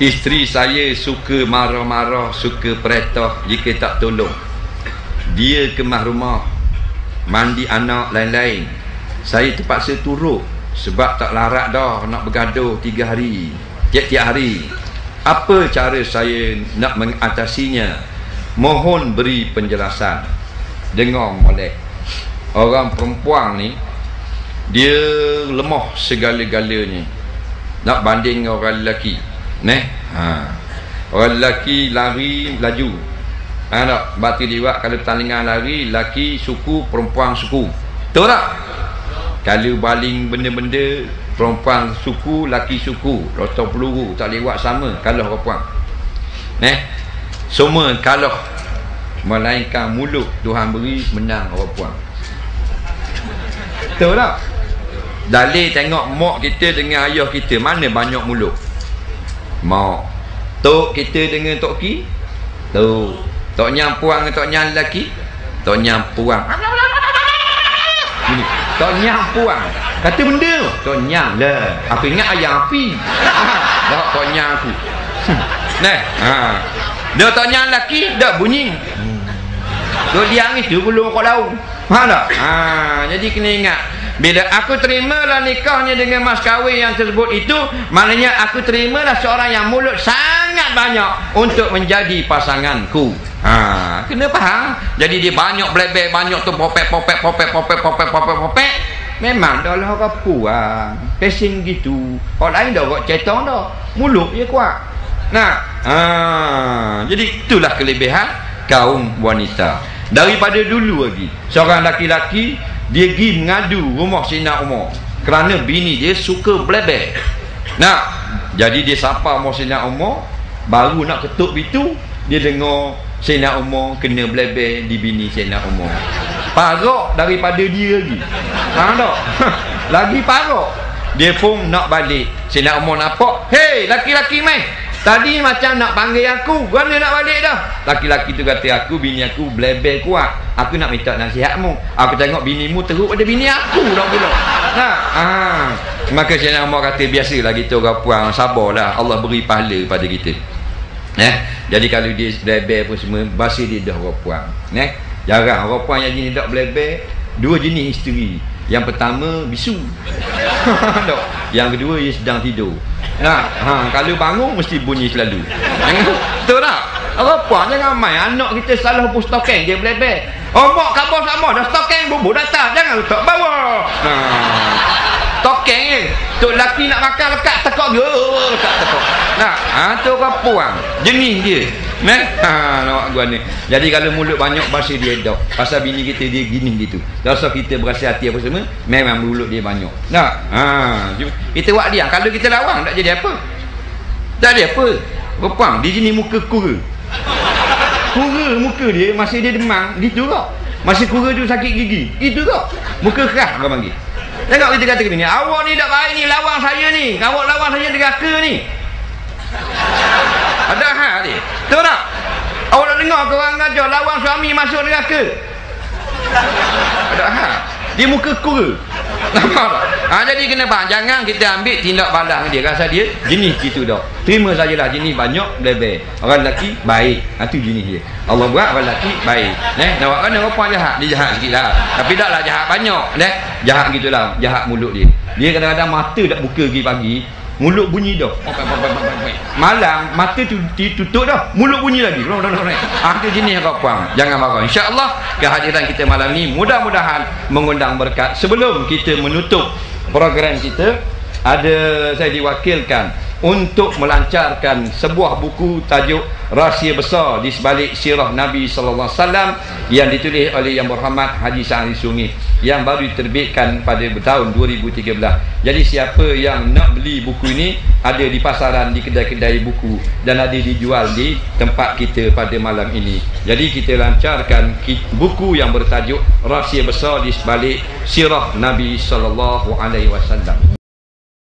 Isteri saya suka marah-marah, suka perintah jika tak tolong. Dia kemas rumah, mandi anak lain-lain. Saya terpaksa turut sebab tak larat dah nak bergaduh 3 hari, tiap-tiap hari. Apa cara saya nak mengatasinya? Mohon beri penjelasan. Dengar molek. Orang perempuan ni dia lemah segala-galanya. Nak banding orang lelaki. Orang lelaki lari laju. Tak? Batu liwat kalau pertandingan lari, lelaki suku, perempuan suku. Betul tak? Kalau baling benda-benda, perempuan suku, lelaki suku. Rotor peluru tak lewat sama, kalah perempuan. Semua kalah. Melainkan mulut Tuhan beri, menang perempuan. Betul tak? Dalil tengok mak kita dengan ayah kita, mana banyak mulut? Mak. Tok kita dengan tok ki? Tok. Tok nyam puang dengan tok nyam lelaki? Tok nyam puang. Tok nyam puang. Kata benda tu. Tok nyam lah. Aku ingat ayam api. Tok nyam aku. Dia tok nyam lelaki, dah bunyi. Tok liang itu belum kau tahu. Faham tak? Jadi kena ingat. Bila aku terimalah nikahnya dengan mas kahwin yang tersebut itu, maknanya aku terimalah seorang yang mulut sangat banyak untuk menjadi pasanganku. Kena faham. Jadi dia banyak belebek, banyak tu popek. Memang dah lah orang puang. Pesing gitu. Orang lain dah buat cetong dah. Mulut je kuat. Jadi itulah kelebihan kaum wanita. Daripada dulu lagi, seorang laki-laki dia pergi mengadu rumah Sayyidina Umar kerana bini dia suka belebek. Jadi dia sapa rumah Sayyidina Umar, baru nak ketuk pintu, dia dengar Sayyidina Umar kena belebek di bini Sayyidina Umar. Parok daripada dia lagi. Faham tak? Lagi parok. Dia pun nak balik. Sayyidina Umar nampak, "Hei, laki-laki mai. Tadi macam nak panggil aku, mana nak balik dah?" Laki-laki tu kata, "Aku, bini aku belebel kuat. Aku nak minta nasihatmu. Aku tengok binimu teruk pada bini aku dah pula." Maka Sayyidina Umar kata, "Biasalah kita orang puang, sabarlah. Allah beri pahala pada kita." Jadi kalau dia belebel pun semua, bahasa dia dah orang puang. Jarang orang puang yang jenis tak belebel. 2 jenis isteri. Yang pertama bisu. Yang kedua dia sedang tidur. Kalau bangun mesti bunyi selalu. Betul tak? Orang puan jangan main. Anak kita salah hapus stokeng, dia belebel. Mak khabar sama dah stokeng bubur datang, jangan letak bawah. Stokeng je. Tok lelaki nak makan lekat tekak dia. Tak tekak. Tu orang puan. Jenis dia. Nampak gua ni. Jadi kalau mulut banyak, bahasa dia dok. Pasal bini kita dia gini gitu. Rasa kita berasa hati apa semua, memang mulut dia banyak. Kita buat dia. Kalau kita lawang tak jadi apa? Tak ada apa. Berpang dia jenis muka kura. Kura muka dia, masa dia demam gitu tak? Masa kura tu sakit gigi, itu tak? Muka keras orang panggil. Tengok kita kata gini, "Awak ni tak baik ni, lawang saya ni. Awak lawang saya deraka ni." Ada hal dia. Betul tak? Awak nak dengar ke orang ajar lawang suami masuk neraka? Ada hal. Dia muka kura. Nampak tak? Jadi kena faham. Jangan kita ambil tindak balas dia. Rasa dia jenis gitu dah. Terima sajalah jenis banyak belebel. Orang lelaki baik. Itu jenis dia. Allah buat orang lelaki baik. Nampak kan orang puan jahat. Dia jahat sikit lah. Tapi taklah jahat banyak. Jahat gitulah. Jahat mulut dia. Dia kadang-kadang mata tak buka pagi-pagi. Mulut bunyi dah. Malam mata tu ditutup dah, mulut bunyi lagi. Itu jenis orang puang. Jangan marah. Insya-Allah kehadiran kita malam ni mudah-mudahan mengundang berkat. Sebelum kita menutup program kita, saya diwakilkan untuk melancarkan sebuah buku tajuk Rahsia Besar di Sebalik Sirah Nabi sallallahu alaihi wasallam yang ditulis oleh Yang Berhormat Haji Sa'ari Sungi yang baru diterbitkan pada tahun 2013. Jadi siapa yang nak beli buku ini, ada di pasaran, di kedai-kedai buku dan ada dijual di tempat kita pada malam ini. Jadi kita lancarkan buku yang bertajuk Rahsia Besar di Sebalik Sirah Nabi sallallahu alaihi wasallam.